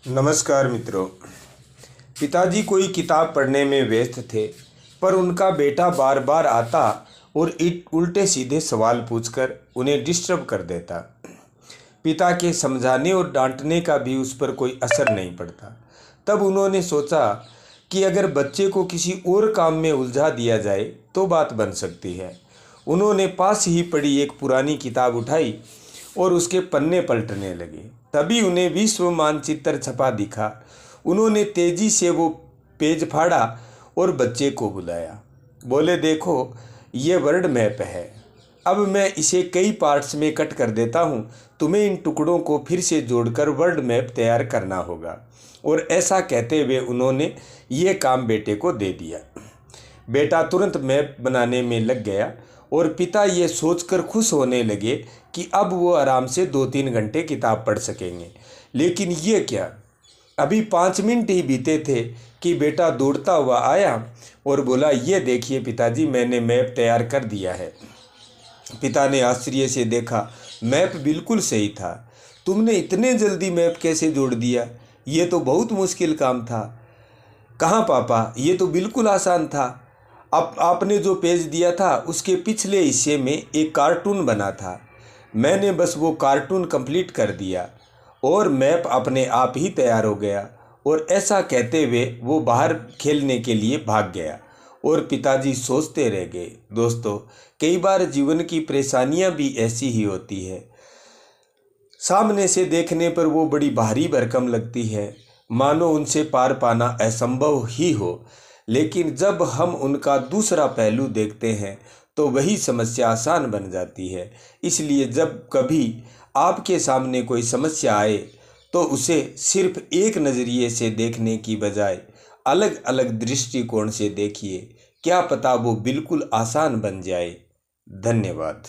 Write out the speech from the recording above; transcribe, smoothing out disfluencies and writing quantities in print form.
नमस्कार मित्रों। पिताजी कोई किताब पढ़ने में व्यस्त थे, पर उनका बेटा बार बार आता और उल्टे सीधे सवाल पूछकर उन्हें डिस्टर्ब कर देता। पिता के समझाने और डांटने का भी उस पर कोई असर नहीं पड़ता। तब उन्होंने सोचा कि अगर बच्चे को किसी और काम में उलझा दिया जाए तो बात बन सकती है। उन्होंने पास ही पड़ी एक पुरानी किताब उठाई और उसके पन्ने पलटने लगे। तभी उन्हें विश्व मानचित्र छपा दिखा। उन्होंने तेजी से वो पेज फाड़ा और बच्चे को बुलाया। बोले, देखो, ये वर्ल्ड मैप है। अब मैं इसे कई पार्ट्स में कट कर देता हूँ। तुम्हें इन टुकड़ों को फिर से जोड़कर वर्ल्ड मैप तैयार करना होगा। और ऐसा कहते हुए उन्होंने ये काम बेटे को दे दिया। बेटा तुरंत मैप बनाने में लग गया और पिता ये सोचकर खुश होने लगे कि अब वो आराम से 2-3 घंटे किताब पढ़ सकेंगे। लेकिन ये क्या, अभी 5 मिनट ही बीते थे कि बेटा दौड़ता हुआ आया और बोला, ये देखिए पिताजी, मैंने मैप तैयार कर दिया है। पिता ने आश्चर्य से देखा। मैप बिल्कुल सही था। तुमने इतने जल्दी मैप कैसे जोड़ दिया? ये तो बहुत मुश्किल काम था। कहाँ पापा, ये तो बिल्कुल आसान था। आपने जो पेज दिया था उसके पिछले हिस्से में एक कार्टून बना था। मैंने बस वो कार्टून कंप्लीट कर दिया और मैप अपने आप ही तैयार हो गया। और ऐसा कहते हुए वो बाहर खेलने के लिए भाग गया और पिताजी सोचते रह गए। दोस्तों, कई बार जीवन की परेशानियां भी ऐसी ही होती है। सामने से देखने पर वो बड़ी भारी भरकम लगती है, मानो उनसे पार पाना असंभव ही हो। लेकिन जब हम उनका दूसरा पहलू देखते हैं तो वही समस्या आसान बन जाती है। इसलिए जब कभी आपके सामने कोई समस्या आए तो उसे सिर्फ एक नज़रिए से देखने की बजाय अलग अलग दृष्टिकोण से देखिए। क्या पता वो बिल्कुल आसान बन जाए। धन्यवाद।